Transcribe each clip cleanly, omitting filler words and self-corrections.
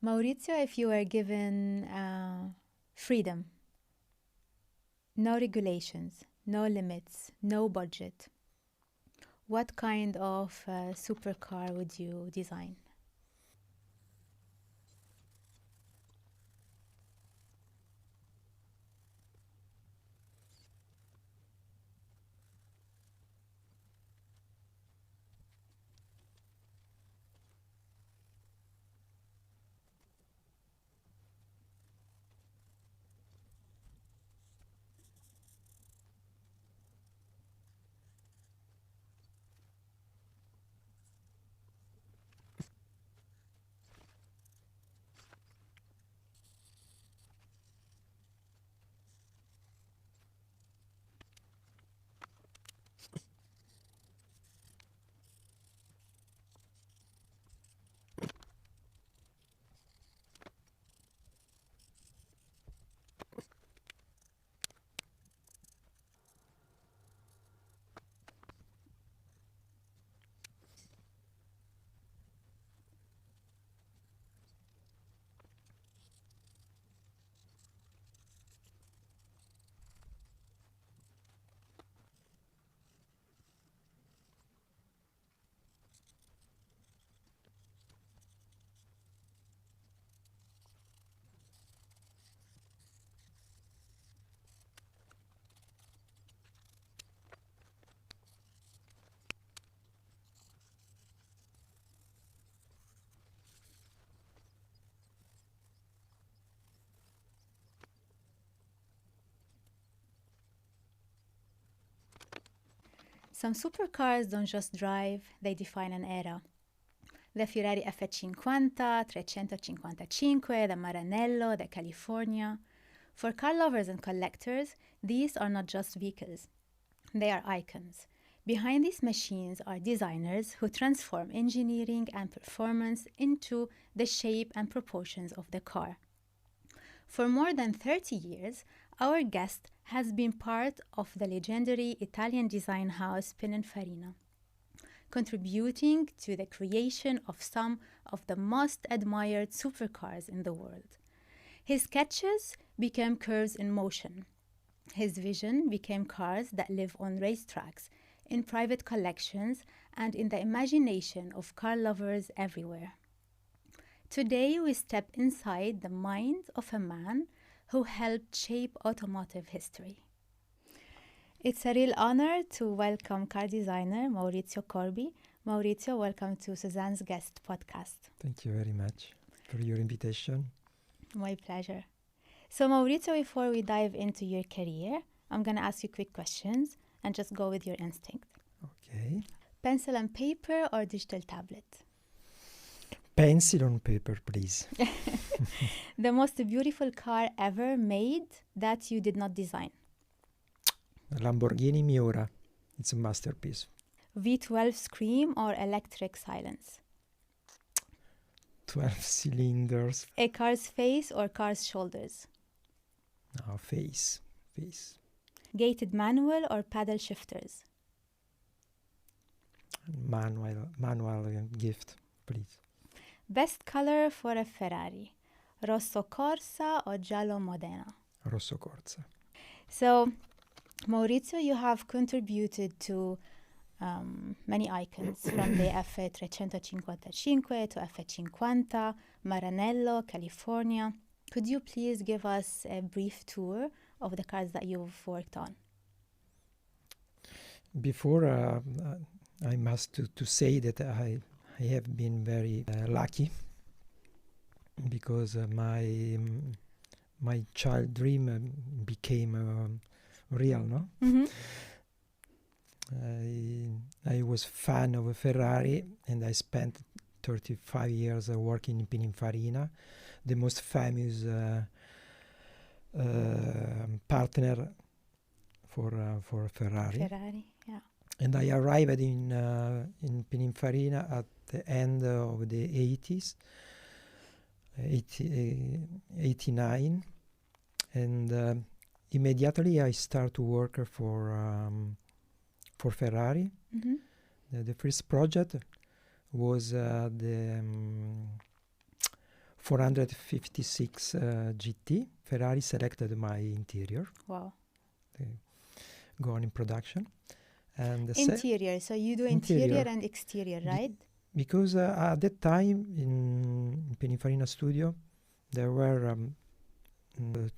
Maurizio, if you were given freedom, no regulations, no limits, no budget, what kind of supercar would you design? Some supercars don't just drive, they define an era. The Ferrari F355, 355, the Maranello, the California. For car lovers and collectors, these are not just vehicles, they are icons. Behind these machines are designers who transform engineering and performance into the shape and proportions of the car. For more than 30 years, our guest has been part of the legendary Italian design house Pininfarina, contributing to the creation of some of the most admired supercars in the world. His sketches became curves in motion. His vision became cars that live on racetracks, in private collections, and in the imagination of car lovers everywhere. Today, we step inside the mind of a man who helped shape automotive history. It's a real honor to welcome car designer Maurizio Corbi. Maurizio, welcome to Suzan's Guest podcast. Thank you very much for your invitation. My pleasure. So, Maurizio, before we dive into your career, I'm going to ask you quick questions and just go with your instinct. Okay. Pencil and paper or digital tablet? Pencil on paper, please. The most beautiful car ever made that you did not design? Lamborghini Miura. It's a masterpiece. V12 scream or electric silence? 12 cylinders. A car's face or car's shoulders? Face. Gated manual or paddle shifters? Manual gift, please. Best color for a Ferrari? Rosso Corsa or Giallo Modena? Rosso Corsa. So, Maurizio, you have contributed to many icons from the F355 to F50, Maranello, California. Could you please give us a brief tour of the cars that you've worked on? Before, I must to say that I have been very lucky because my child dream became real, no? Mm-hmm. I was fan of a Ferrari and I spent 35 years working in Pininfarina, the most famous partner for Ferrari. Ferrari, yeah. And I arrived in Pininfarina at the end of the 80s, 89, and immediately I started to work for Ferrari. Mm-hmm. The first project was the 456 GT. Ferrari selected my interior. Wow. Gone in production. And Interior, so you do interior and exterior, right? Because at that time in Pininfarina studio, there were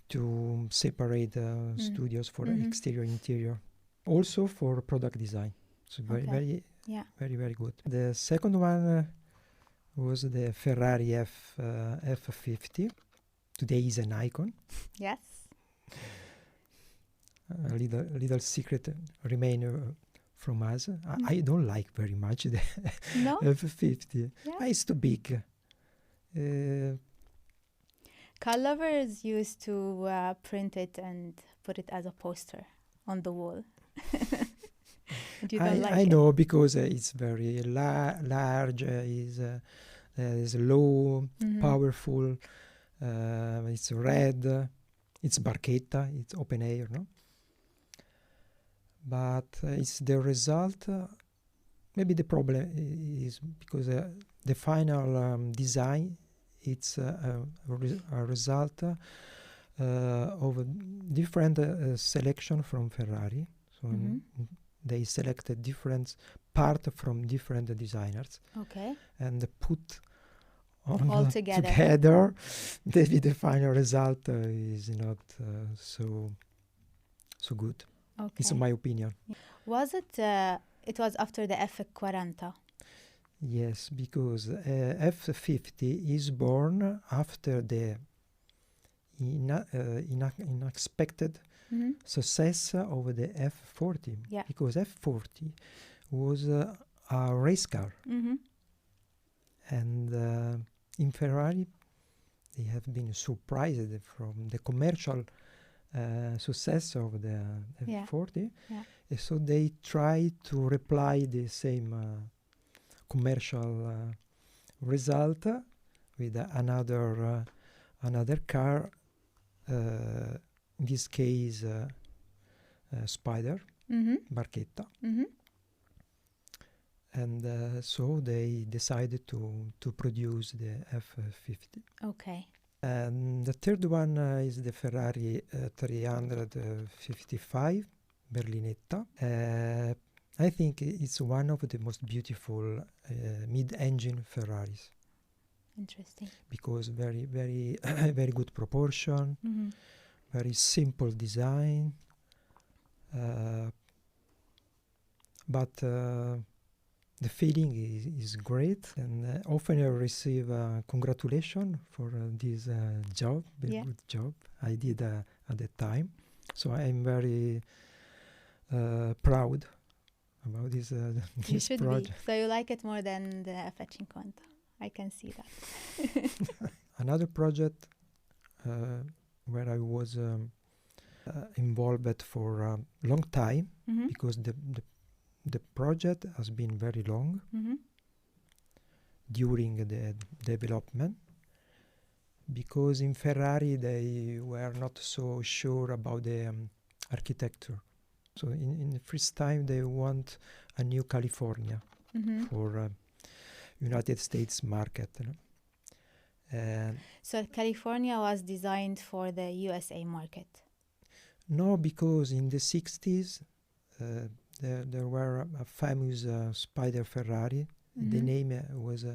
two separate studios for exterior interior. Also for product design. So very good. The second one was the Ferrari F355. Today is an icon. Yes. A little secret remain from us. I don't like very much the F350. Yeah. It's too big. Car lovers used to print it and put it as a poster on the wall. I know, because it's very large, is low, powerful, it's red, it's barchetta, it's open air, no? But it's the result. Maybe the problem is because the final design, it's a result of a different selection from Ferrari. So they selected different part from different designers. Okay. And put all together. Maybe the final result is not so good. Okay. It's my opinion. Was it? It was after the F40. Yes, because F50 is born after the unexpected success of the F40. Yeah. Because F40 was a race car. And in Ferrari, they have been surprised from the commercial success of the F40. Yeah. So they try to reply the same commercial result with another car, in this case Spider, Barchetta. And so they decided to produce the F50. Okay. And the third one is the Ferrari 355 Berlinetta. I think it's one of the most beautiful mid-engine Ferraris. Interesting. Because very, very, very good proportion, very simple design, but the feeling is great, and often I receive congratulations for this job, very good job I did at that time. So I'm very proud about this you should project. Be. So you like it more than the F350. I can see that. Another project where I was involved for a long time, because the project has been very long during the development, because in Ferrari they were not so sure about the architecture. So in the first time they want a new California for United States market. So California was designed for the USA market? No, because in the 60s there were a famous Spider Ferrari. The name was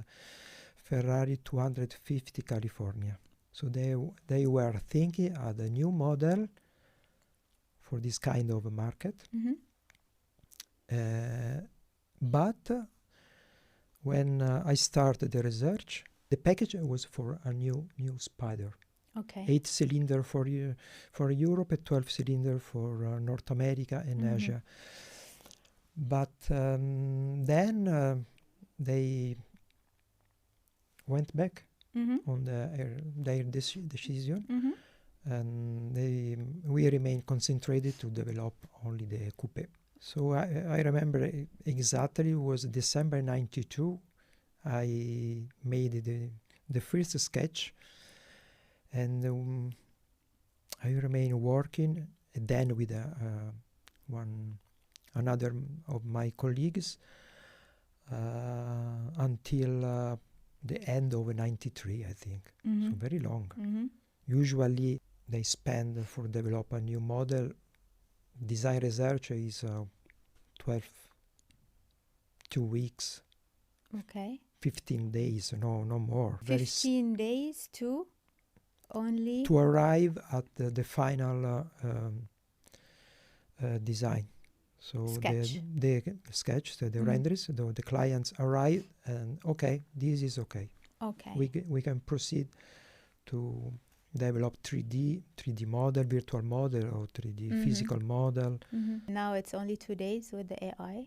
Ferrari 250 California. So they were thinking of a new model for this kind of a market. But when I started the research, the package was for a new Spider. Okay. 8-cylinder for Europe, a 12-cylinder for North America and Asia. But then they went back on their decision, and we remain concentrated to develop only the coupe. So I remember exactly, it was December 92. I made the first sketch, and I remain working, and then with another of my colleagues until the end of 93, I think. Mm-hmm. So very long. Mm-hmm. Usually they spend for develop a new model. Design research is 2 weeks, Okay. 15 days, no more. 15 days to only... To arrive at the final design. So sketch. the sketch, the renders, the clients arrive and okay, this is okay. Okay. We can proceed to develop 3D model, virtual model, or 3D physical model. Mm-hmm. Now it's only 2 days with the AI.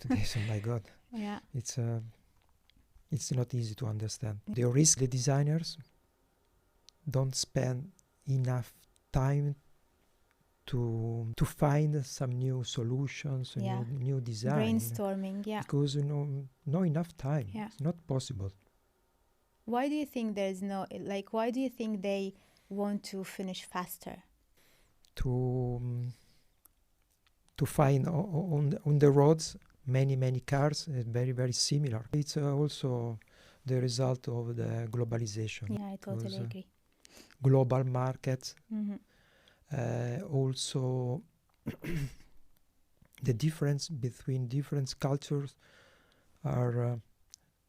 2 days, oh my God. Yeah. It's not easy to understand. The risk, the designers don't spend enough time to find some new solutions, new design. Brainstorming, yeah. Because no enough time. Yeah. It's not possible. Why do you think there's no, like, why do you think they want to finish faster? To find on the roads many cars very, very similar. It's also the result of the globalization. Yeah, I totally agree. Global markets. Mm-hmm. Also the difference between different cultures are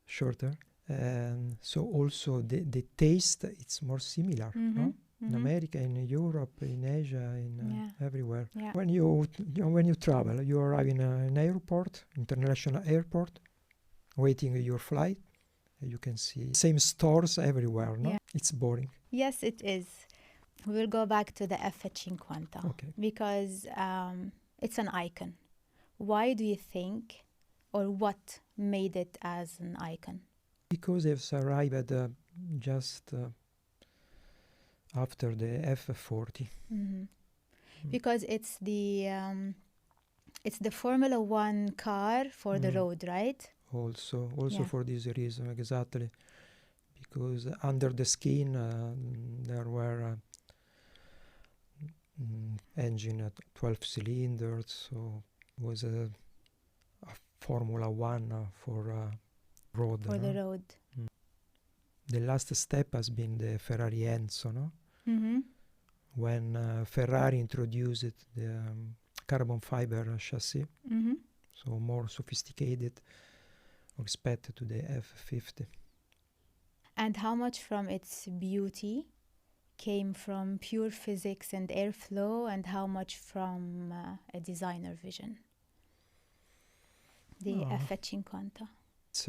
shorter, and so also the taste it's more similar. No? In America, in Europe, in Asia, in everywhere. Yeah. When you travel, you arrive in an airport, international airport, waiting your flight. You can see same stores everywhere. No, it's boring. Yes, it is. We will go back to the F355 because it's an icon. Why do you think, or what made it as an icon? Because it's arrived just after the F40. Because it's the Formula One car for the road, right? Also for this reason, exactly. Because under the skin there were engine at 12 cylinders, so it was a Formula One for road. For the road. The last step has been the Ferrari Enzo, no? When Ferrari introduced the carbon fiber chassis, so more sophisticated respect to the F50. And how much from its beauty came from pure physics and airflow, and how much from a designer vision? The F355. It's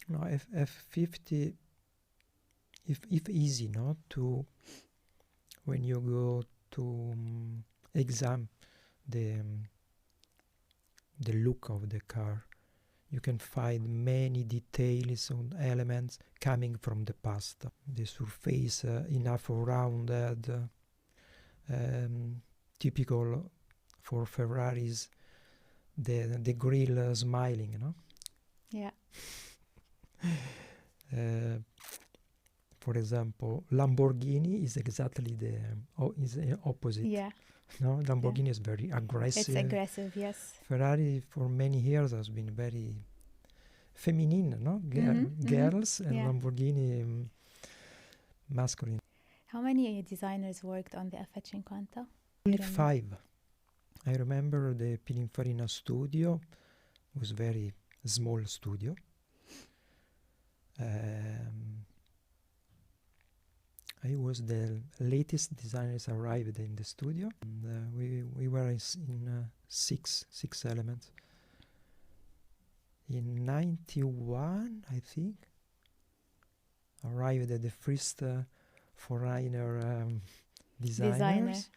no, F50, if easy, no? To when you go to examine the look of the car, you can find many details on elements coming from the past. The surface enough rounded, typical for Ferraris, the grille smiling, you know? Yeah. For example, Lamborghini is exactly the opposite. Yeah. No, Lamborghini is very aggressive. It's aggressive, yes. Ferrari for many years has been very feminine, no? Girls, and Lamborghini masculine. How many designers worked on the F355? Only 5. I remember the Pininfarina studio was very small studio. I was the latest designers arrived in the studio. And, we were in 6 elements. In 91, I think, arrived at the first foreigner designers.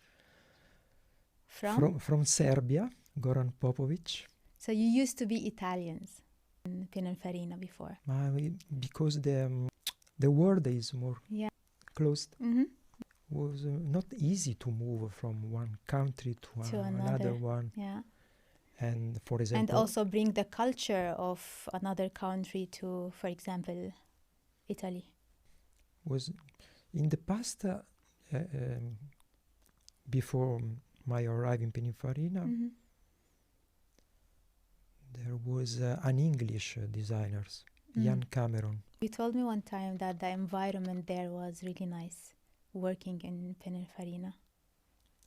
From Serbia, Goran Popovic. So you used to be Italians in Pininfarina before? Because the world is more closed. Was not easy to move from one country to another one. Yeah. And for example, and also bring the culture of another country to, for example, Italy. Was in the past, before my arrival in Pininfarina, there was an English designer, Ian Cameron. You told me one time that the environment there was really nice, working in Pininfarina.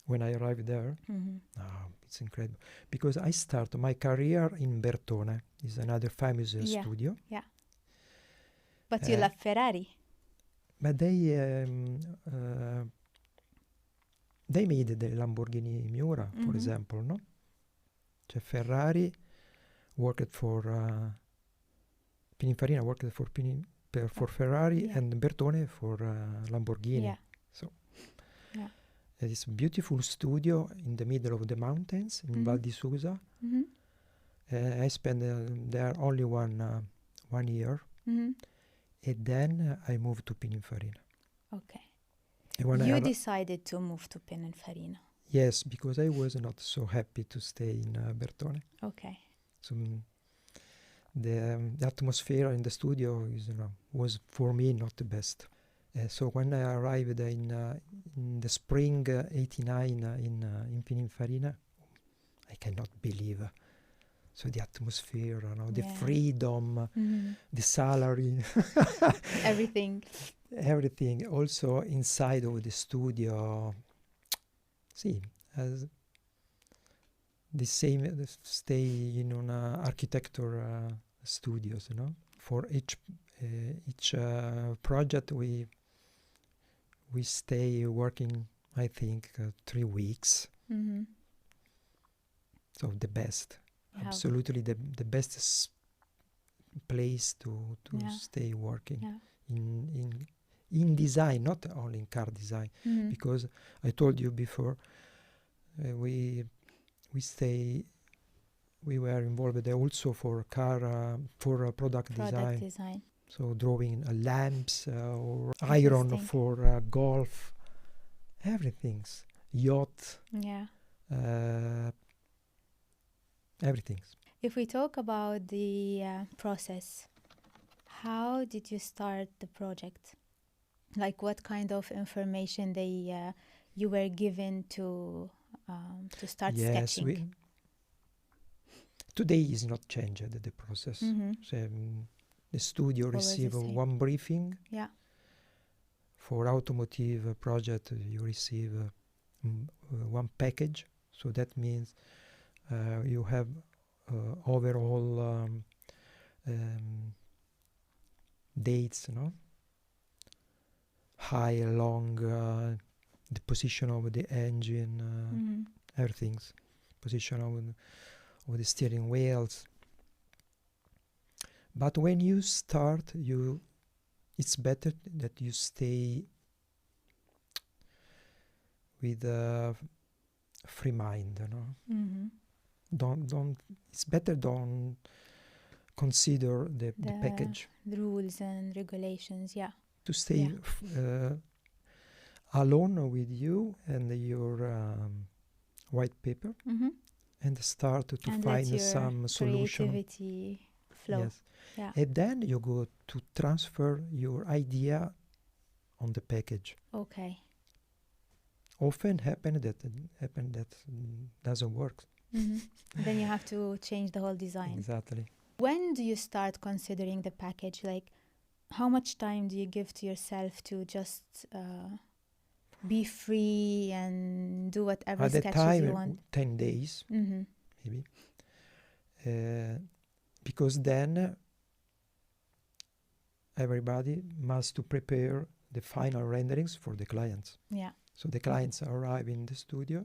When I arrived there, it's incredible. Because I started my career in Bertone, is another famous studio. Yeah. But you love Ferrari. But they made the Lamborghini Miura, for example, no? Cioè Ferrari worked for Pininfarina worked for Ferrari and Bertone for Lamborghini. Yeah. So it's a beautiful studio in the middle of the mountains in Val di Susa. I spent there only 1 year, and then I moved to Pininfarina. Okay. And when you decided to move to Pininfarina. Yes, because I was not so happy to stay in Bertone. Okay. So the atmosphere in the studio was for me not the best. So when I arrived in the spring '89 in Pininfarina, I cannot believe. So the atmosphere, the freedom, the salary, everything. Everything. Also inside of the studio, as the same stay in an architecture studios. For each project we stay working, I think, 3 weeks. So the best. Absolutely the best place to stay working in design, not only in car design, because I told you before we were involved also for car for product design. So drawing lamps or iron for golf, everything's yacht. Everything. If we talk about the process, how did you start the project? Like what kind of information you were given to start sketching? Today is not changed the process. So, the studio receive one briefing. For automotive project, you receive one package. So that means you have overall dates, high, long, the position of the engine, everything's position of the steering wheels. But when you start, it's better that you stay with a free mind, It's better don't consider the package. The rules and regulations, To stay alone with you and your white paper and start to find some solution. Creativity flow. Yes. And then you go to transfer your idea on the package. Okay. Often happen that doesn't work. Then you have to change the whole design. Exactly. When do you start considering the package? Like, how much time do you give to yourself to just be free and do whatever sketches you want? 10 days, maybe. Because then everybody must to prepare the final renderings for the clients. So the clients arrive in the studio,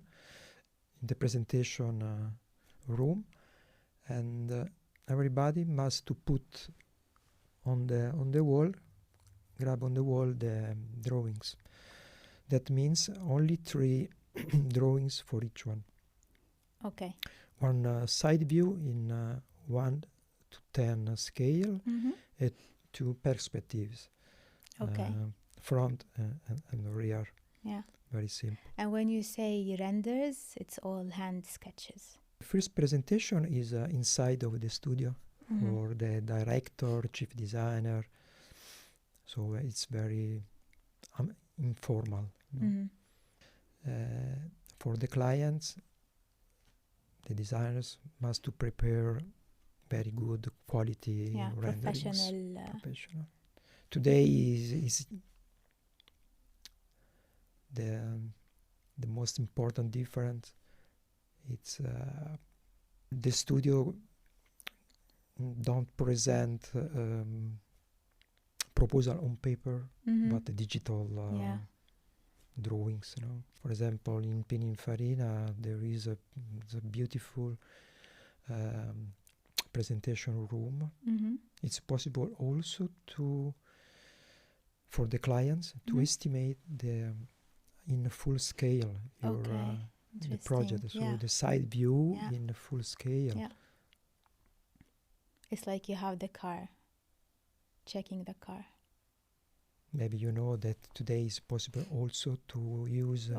in the presentation room, and everybody must to put on the wall, grab on the wall the drawings. That means only 3 drawings for each one. Okay. One side view in 1 to 10 scale, and 2 perspectives. Okay. Front and rear. Very simple. And when you say renders, it's all hand sketches. The first presentation is inside of the studio for the director, chief designer. So it's very informal. For the clients, the designers must to prepare very good quality renderings. Professional. Today is the most important difference. It's the studio don't present proposal on paper, but digital drawings. For example, in Pininfarina there is a beautiful presentation room. It's possible also for the clients to estimate in full scale the project, so the side view in full scale. It's like you have the car, checking the car. Maybe you know that today is possible also to use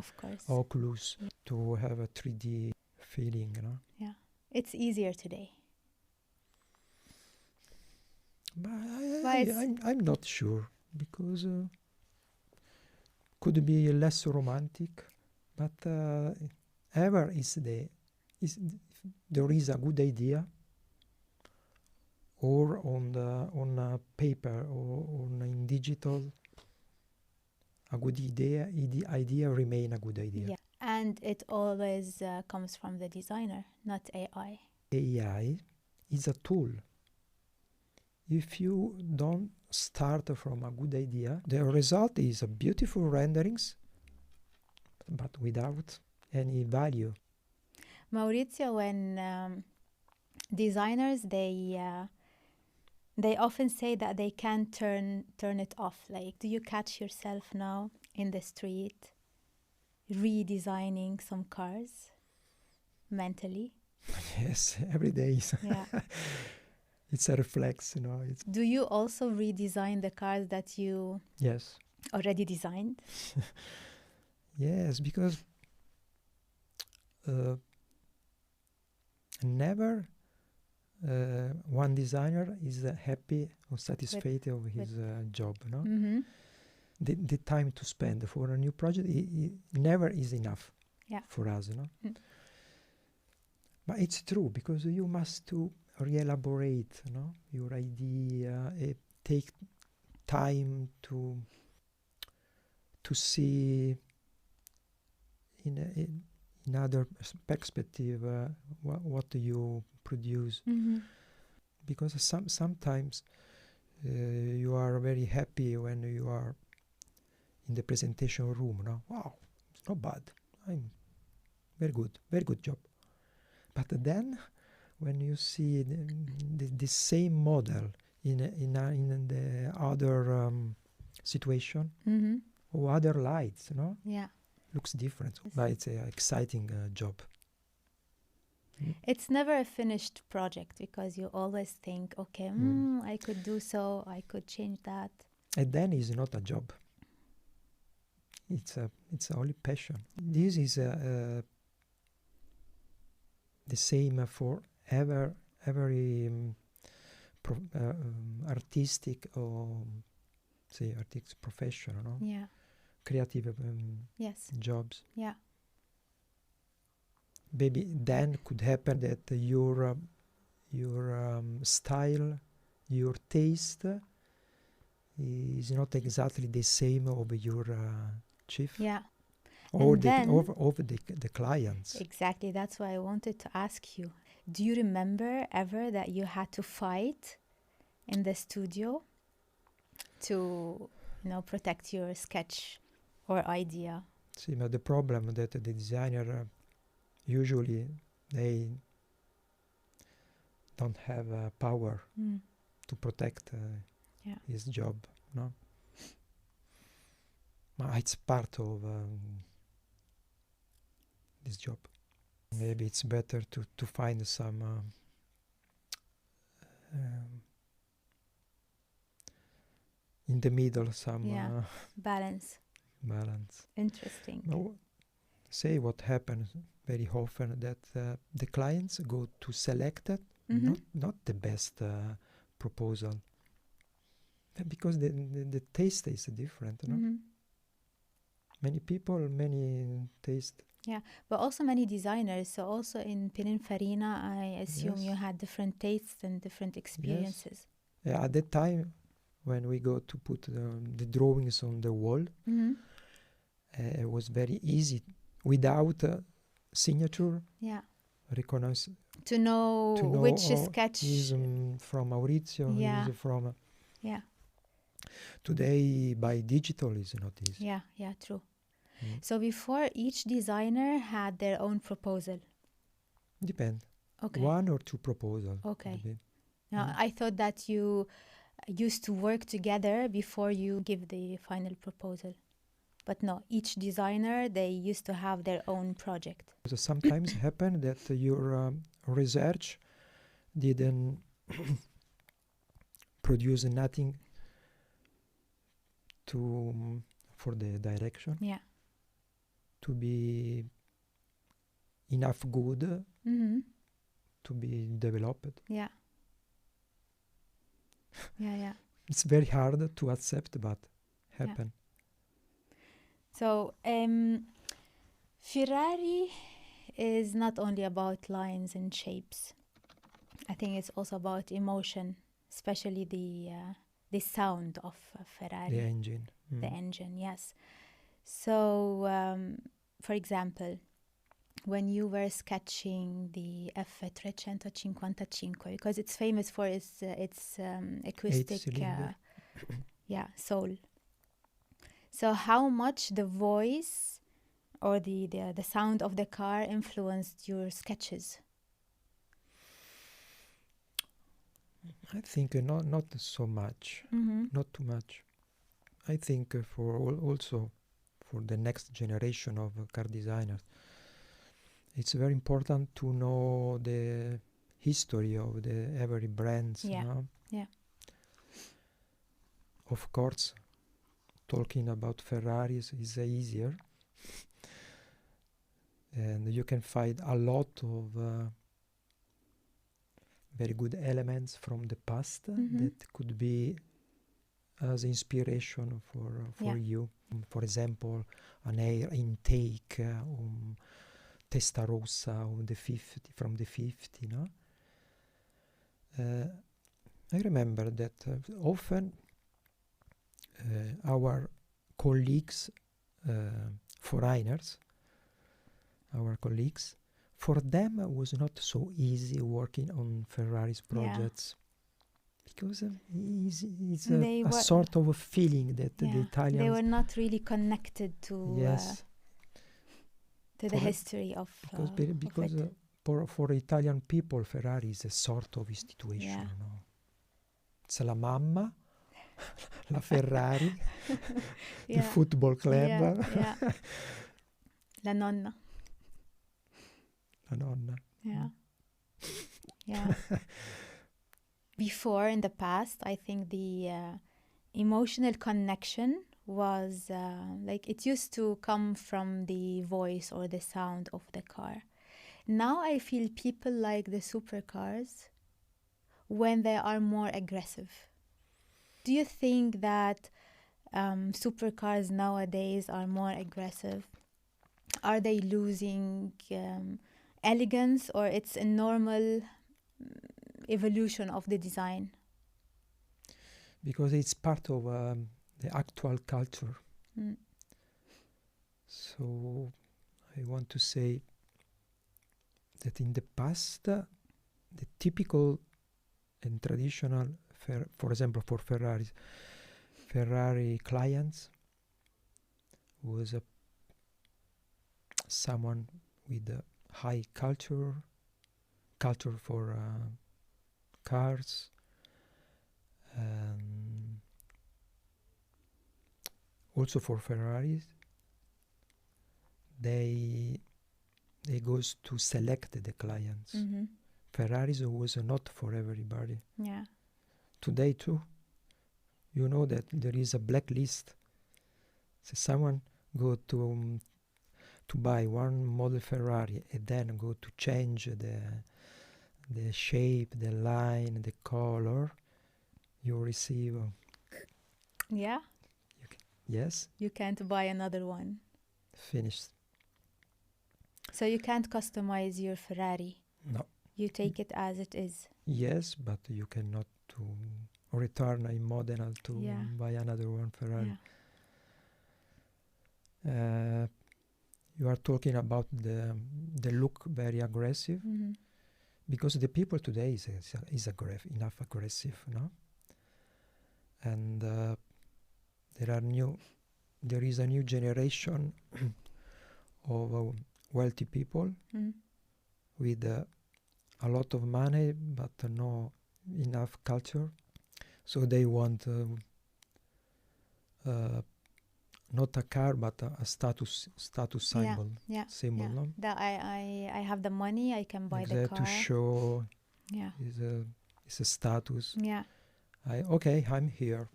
Oculus to have a 3D feeling. Yeah, it's easier today. But I'm not sure, because could be less romantic, but ever there is a good idea, or on paper or in digital, a good idea remain a good idea. Yeah, and it always comes from the designer, not AI. AI is a tool. If you don't start from a good idea, the result is a beautiful renderings, but without any value. Maurizio, when designers, they often say that they can't turn it off. Like, do you catch yourself now in the street redesigning some cars mentally? Yes, every day. Yeah. It's a reflex, Do you also redesign the cars that you already designed? Yes, because never one designer is happy or satisfied of his job. The time to spend for a new project it never is enough for us. But it's true, because you must to re-elaborate your idea, take time to see in other perspective what you produce. Because sometimes you are very happy when you are in the presentation room. Wow, it's not bad, I'm very good job. But then when you see the same model in the other situation or other lights, looks different. But it's an exciting job. It's never a finished project, because you always think, okay, I could do so, I could change that. And then it's not a job. It's only passion. This is the same for every artistic or artistic profession, creative jobs. Yeah. Maybe then could happen that your style, your taste is not exactly the same of your chief. Yeah. Or the clients. Exactly. That's why I wanted to ask you. Do you remember ever that you had to fight in the studio to, protect your sketch or idea? See, but the problem that the designer usually they don't have power to protect his job. But it's part of this job. Maybe it's better to find some in the middle, some balance. Interesting. Now, say what happens very often, that the clients go to select not the best proposal, because the taste is different. Many people, many taste. Yeah, but also many designers. So also in Pininfarina, I assume you Yes. had different tastes and different experiences. Yeah, at that time, when we go to put the drawings on the wall, Mm-hmm. it was very easy without signature. Yeah. Recognize To know which sketch. He's from Maurizio. Yeah. He's from. Yeah. Today, by digital is not easy. Yeah. Yeah. True. So before, each designer had their own proposal. Depend. Okay. One or two proposals. Okay. Now, I thought that you used to work together before you give the final proposal. But no, each designer, they used to have their own project. So sometimes happen that your research didn't produce nothing for the direction. Yeah. To be enough good to be developed. Yeah. Yeah. It's very hard to accept, but happen. Yeah. So Ferrari is not only about lines and shapes. I think it's also about emotion, especially the sound of Ferrari. The engine. The engine, yes. So, for example, when you were sketching the F355, because it's famous for its acoustic, soul. So, how much the voice or the sound of the car influenced your sketches? I think not so much, not too much. I think also for the next generation of car designers, it's very important to know the history of every brands. Yeah. No? Yeah. Of course, talking about Ferraris is easier, and you can find a lot of very good elements from the past that could be as inspiration for you. For example, an air intake, Testarossa from the 50, no? I remember that often our colleagues, foreigners, for them it was not so easy working on Ferrari's projects. Because it's a sort of a feeling that the Italians... They were not really connected to the history of because for Italian people, Ferrari is a sort of institution. Yeah. No? It's la mamma, la Ferrari, the football club. La nonna. La nonna. Yeah. Yeah. Before, in the past, I think the emotional connection was it used to come from the voice or the sound of the car. Now I feel people like the supercars when they are more aggressive. Do you think that supercars nowadays are more aggressive? Are they losing elegance, or it's a normal evolution of the design? Because it's part of the actual culture. So I want to say that in the past, the typical and traditional, for example, for Ferrari clients was someone with a high culture for cars, also for Ferraris. They goes to select the clients. Ferraris was not for everybody. Yeah. Today too, you know that there is a blacklist. So someone go to buy one model Ferrari and then go to change the shape, the line, the color, you receive. Yeah? Yes. You can't buy another one. finished. So you can't customize your Ferrari. No. You take it as it is. Yes, but you cannot to return in Modena to buy another one Ferrari. You are talking about the look very aggressive, because the people today is enough aggressive, no? And there is a new generation of wealthy people with a lot of money but no enough culture, so they want not a car but a status symbol. Symbol, no? That I have the money, I can buy the car to show. It's a status. I'm here.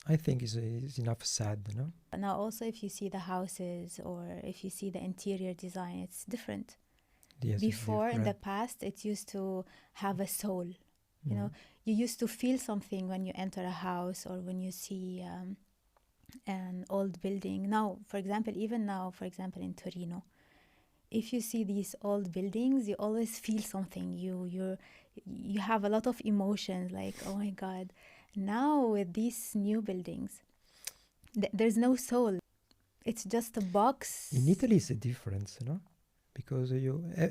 I think it's enough sad, no? Now also if you see the houses or if you see the interior design, it's different. Yes, before, in the past, it used to have a soul. You know, you used to feel something when you enter a house or when you see an old building. Now, for example, in Torino, if you see these old buildings, you always feel something. You have a lot of emotions, like, oh my God. Now with these new buildings, there's no soul. It's just a box. In Italy, it's a difference, no? Because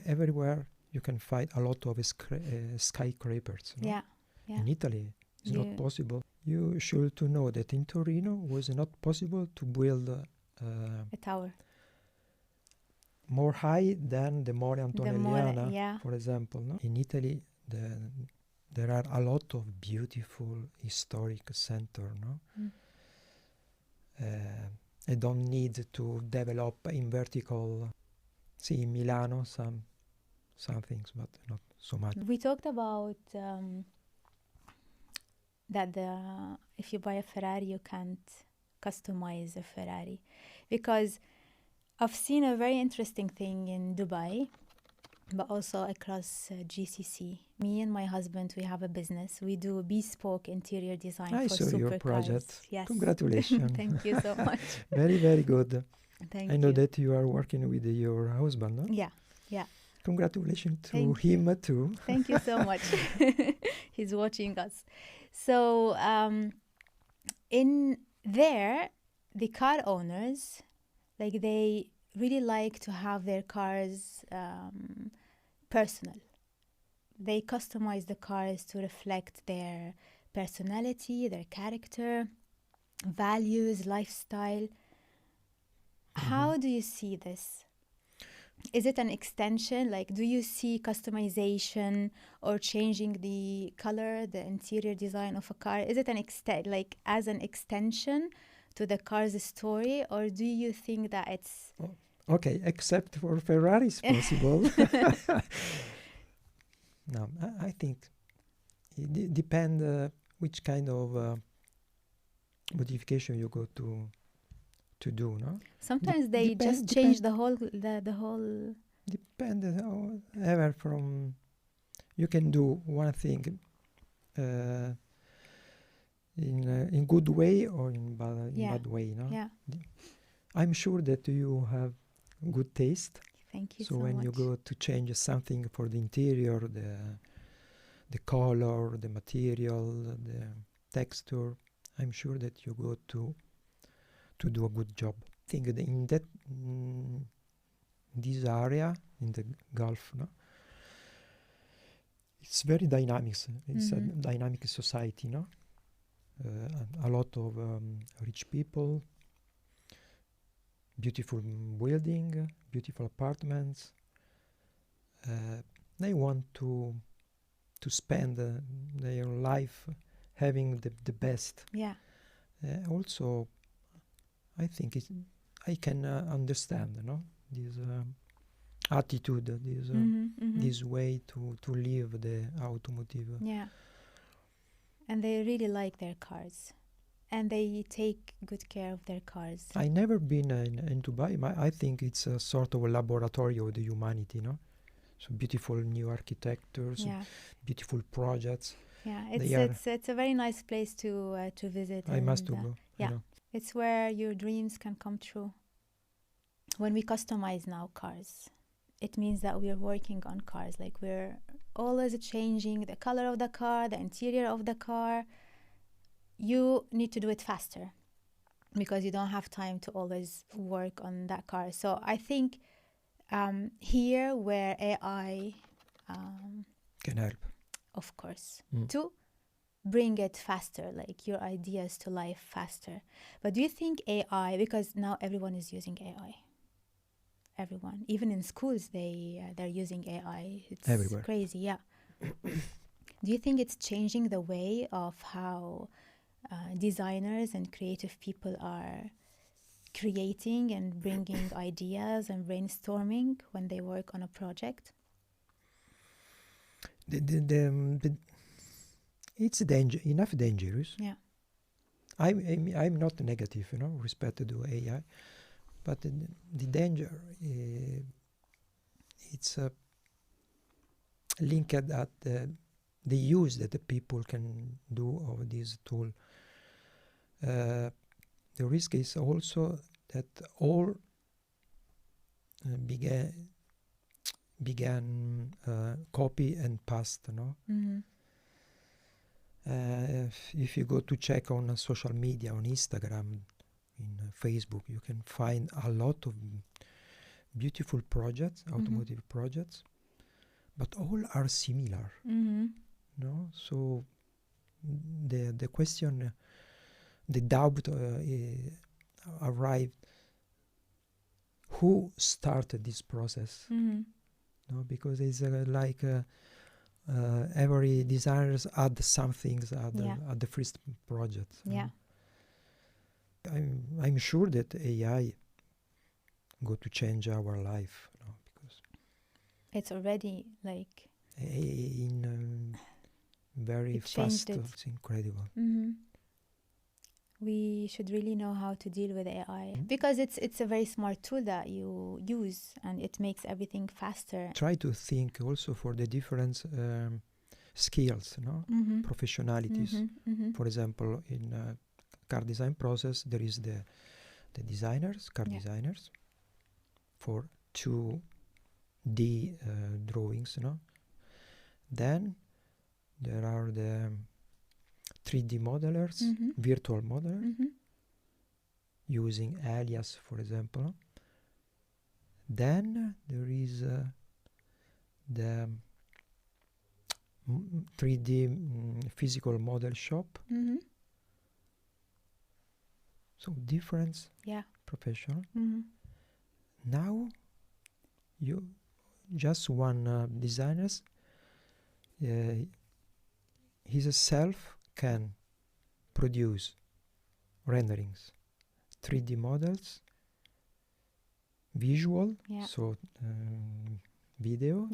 everywhere you can find a lot of skyscrapers. No? In Italy, it's not possible. You should to know that in Torino was not possible to build a tower more high than the Mole Antonelliana, for example. No? In Italy, there are a lot of beautiful historic center. No, I don't need to develop in vertical. See, in Milano, some things, but not so much. We talked about that if you buy a Ferrari, you can't customize a Ferrari. Because I've seen a very interesting thing in Dubai, but also across GCC. Me and my husband, we have a business. We do bespoke interior design for supercars. I saw your project. Yes. Congratulations. Thank you so much. Very, very good. Thank I know that you are working with your husband, no? Yeah. Congratulations to him too. Thank you so much. He's watching us. So in there, the car owners, like, they really like to have their cars personal. They customize the cars to reflect their personality, their character, values, lifestyle. How do you see this? Is it an extension? Like, do you see customization or changing the color, the interior design of a car? Is it as an extension to the car's story, or do you think that it's... Okay, except for Ferrari is possible. No, I think it depends which kind of modification you go to do, no? Sometimes they just change the whole... Depends ever from... You can do one thing in good way or in bad way, no? Yeah. I'm sure that you have good taste. Thank you so when much. You go to change something for the interior, the color, the material, the texture, I'm sure that you go to do a good job. I think that in this area, in the Gulf, no? It's very dynamic. It's a dynamic society, no? A lot of rich people, beautiful building, beautiful apartments. They want to spend their life having the best. Yeah. Also, I think I can understand, no? This attitude, this way to live the automotive. Yeah. And they really like their cars. And they take good care of their cars. I never been in Dubai. I think it's a sort of a laboratory of the humanity, no? So beautiful new architectures, beautiful projects. Yeah, it's a very nice place to visit. I must go. Yeah, it's where your dreams can come true. when we customize now cars, it means that we're working on cars. Like we're always changing the color of the car, the interior of the car. You need to do it faster because you don't have time to always work on that car. So I think here where AI, Can help. of course, to bring it faster, like your ideas to life faster. But do you think AI, because now everyone is using AI, everyone, even in schools, they're using AI. It's Everywhere. crazy, yeah. Do you think it's changing the way of how designers and creative people are creating and bringing ideas and brainstorming when they work on a project? It's enough dangerous. Yeah. I'm not negative, respect to AI, but the danger, it's linked at the use that the people can do of this tool. The risk is also that all began copy and paste, Mm-hmm. If you go to check on social media, on Instagram, in Facebook, you can find a lot of beautiful projects, automotive projects, but all are similar. Mm-hmm. No, so the question, the doubt arrived. Who started this process? Mm-hmm. No, because it's like every designers add some things at the first project. Yeah. I'm sure that AI go to change our life, because It's already like in very it changed fast. it. It's incredible. Mm-hmm. We should really know how to deal with AI because it's a very smart tool that you use and it makes everything faster. Try to think also for the different skills, professionalities. For example, in car design process, there is the designers, car designers, for 2D drawings, Then there are the 3D modelers, virtual modelers, using Alias, for example. Then there is the 3D physical model shop. So different professional. Now you just one designers, himself can produce renderings, 3D models, visual, so video.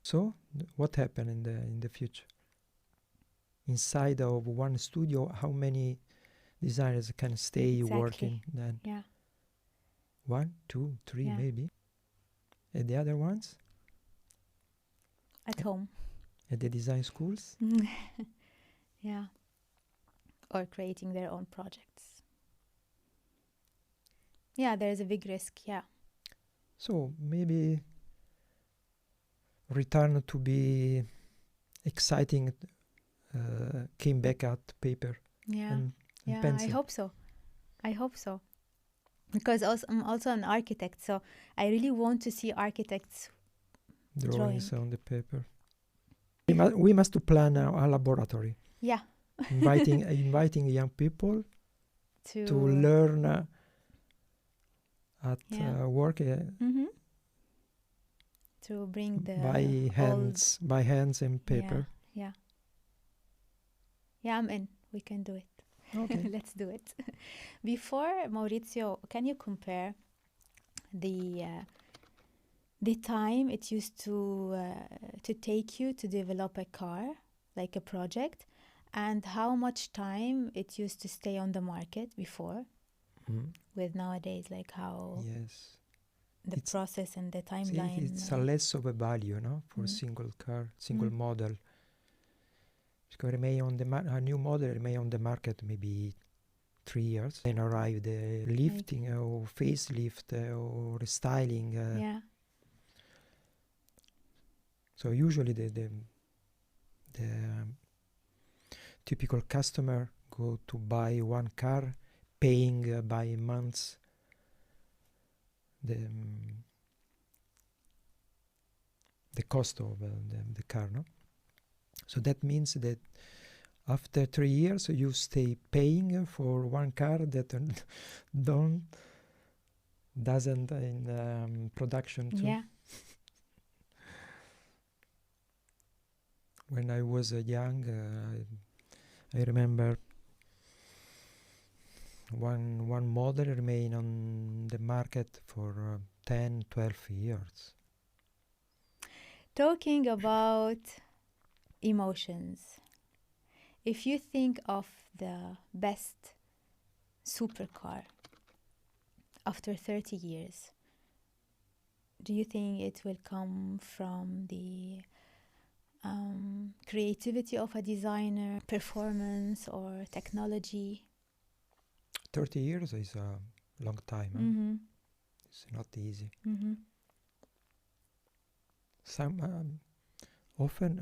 So what happened in the future? Inside of one studio, how many designers can stay working then? 1, 2, 3 maybe. And the other ones? At home. At the design schools? Yeah. Or creating their own projects. Yeah, there is a big risk, So maybe return to be exciting came back at paper and pencil. I hope so. Because I'm also an architect, so I really want to see architects drawings on the paper. We must plan a laboratory. Yeah. inviting young people to learn at work. To bring the by hands and paper. Yeah, I'm in. We can do it. Okay. Let's do it. Before, Maurizio, can you compare the time it used to take you to develop a car, like a project, and how much time it used to stay on the market before, with nowadays, like how the process and the timeline. It's a less of a value, for a single car, single model. Because a new model remain on the market maybe 3 years. Then arrive the lifting or facelift or restyling. Yeah. So usually the typical customer go to buy one car, paying by months the cost of the car, no? So that means that after 3 years you stay paying for one car that doesn't in production too. Yeah. When I was young, I remember one model remained on the market for 10, 12 years. Talking about emotions, if you think of the best supercar after 30 years, do you think it will come from the creativity of a designer, performance, or technology? 30 years is a long time. Mm-hmm. It's not easy. Mm-hmm. Some often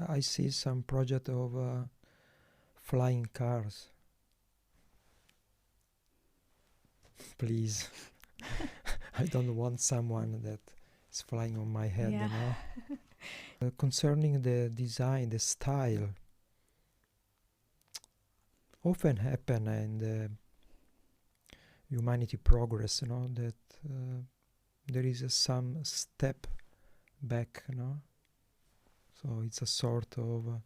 I see some project of flying cars. Please, I don't want someone that is flying on my head. Yeah. You know? Concerning the design, the style, often happen in the humanity progress. You know that there is some step back. You know, so it's a sort of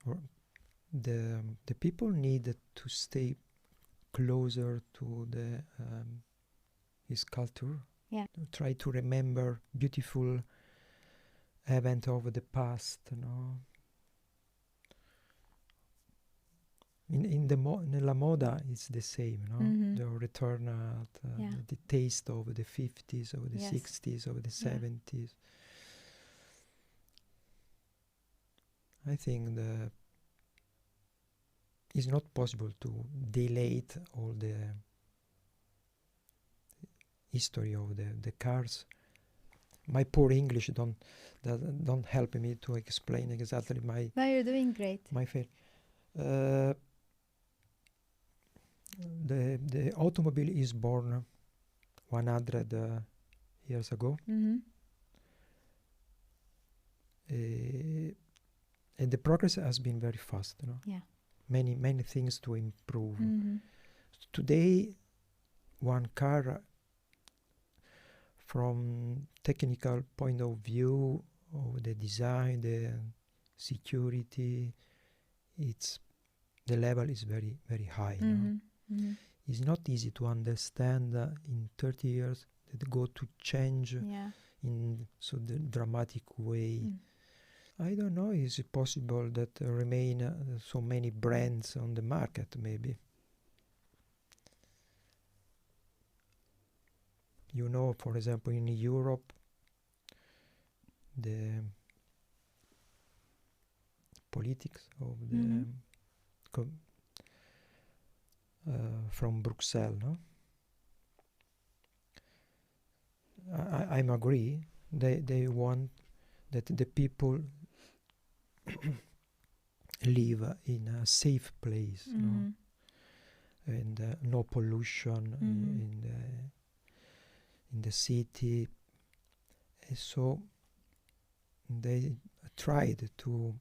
or the people need to stay closer to the his culture. Yeah. Try to remember beautiful event of the past, you know. Nella moda it's the same, no? Mm-hmm. The return at the taste of the 50s, of the 60s, of the 70s. I think it's not possible to delete all the history of the cars. My poor English don't help me to explain exactly my. No, you're doing great. My the automobile is born 100 years ago, Mm-hmm. and the progress has been very fast. You know, Yeah. many things to improve. Mm-hmm. Today, one car, from technical point of view of the design, the security, the level is very very high. Mm-hmm. No? Mm-hmm. It's not easy to understand in 30 years that go to change in so the dramatic way. I don't know, is it possible that remain so many brands on the market, maybe? You know, for example, in Europe, the politics of the from Brussels, no? I'm agree. They want that the people live in a safe place, no? And no pollution in the city. And so they tried to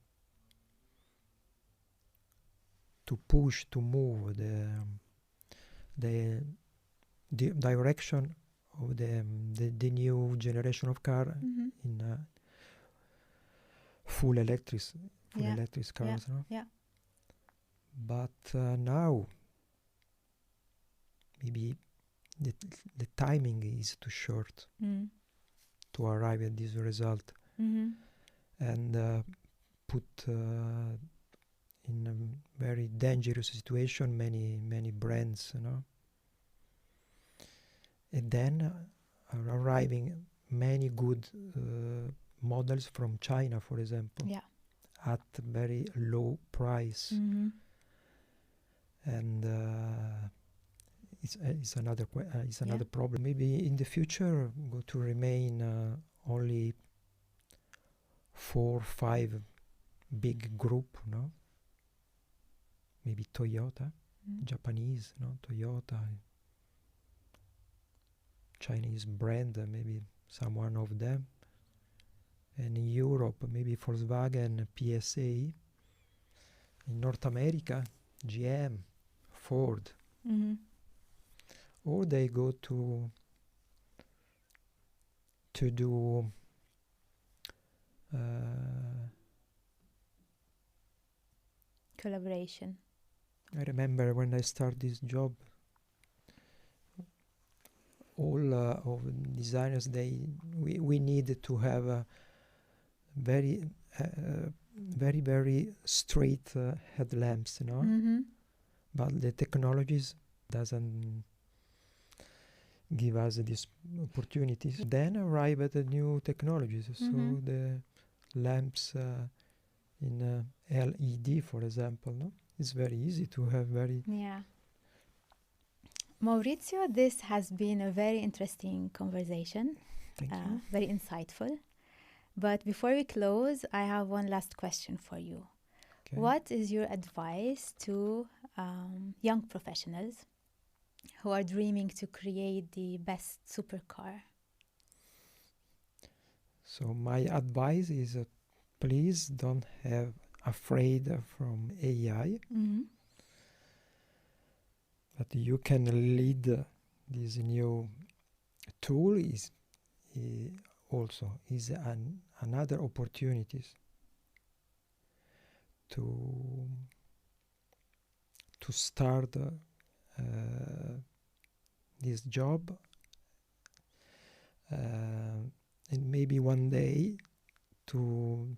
push, to move the direction of the new generation of car in full electric cars, no? Yeah. But now maybe the timing is too short to arrive at this result, and put in a very dangerous situation many brands, you know. And then are arriving many good models from China, for example, at very low price. and it's another problem. Maybe in the future go to remain only 4, 5 big group, no? Maybe Toyota, Japanese, no? Toyota, Chinese brand, maybe someone of them. And in Europe, maybe Volkswagen, PSA. In North America, GM, Ford. Or they go to do collaboration. I remember when I started this job, all of designers, we needed to have a very straight headlamps, you know. But the technologies doesn't give us these opportunities. Then arrive at the new technologies. So the lamps in LED, for example, no? It's very easy to have very... Yeah. Maurizio, this has been a very interesting conversation. Thank you. Very insightful. But before we close, I have one last question for you. Okay. What is your advice to young professionals who are dreaming to create the best supercar? So my advice is please don't have afraid from AI. But you can lead this new tool is also another opportunities to start this job, and maybe one day to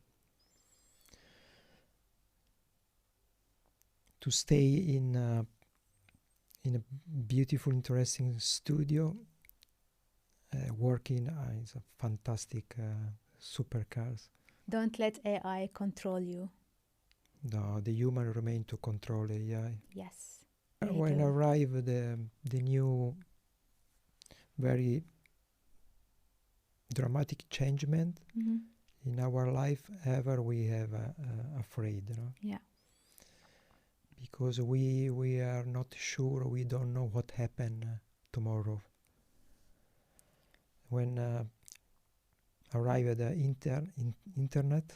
stay in a beautiful, interesting studio, working in a fantastic supercars. Don't let AI control you. No, the human remain to control AI. Yes. When arrive the new, very dramatic changement in our life, ever we have afraid, you know? Yeah. Because we are not sure, we don't know what happened tomorrow. When arrive at the internet,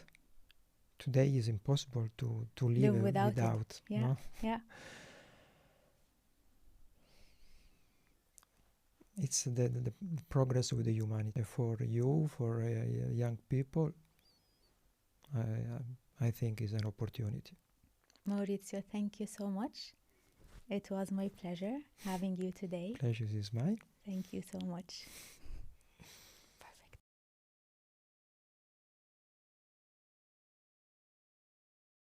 today is impossible to live without. Yeah. No? Yeah. It's the progress of the humanity. For you, for young people, I think is an opportunity. Maurizio, thank you so much. It was my pleasure having you today. Pleasure is mine. Thank you so much.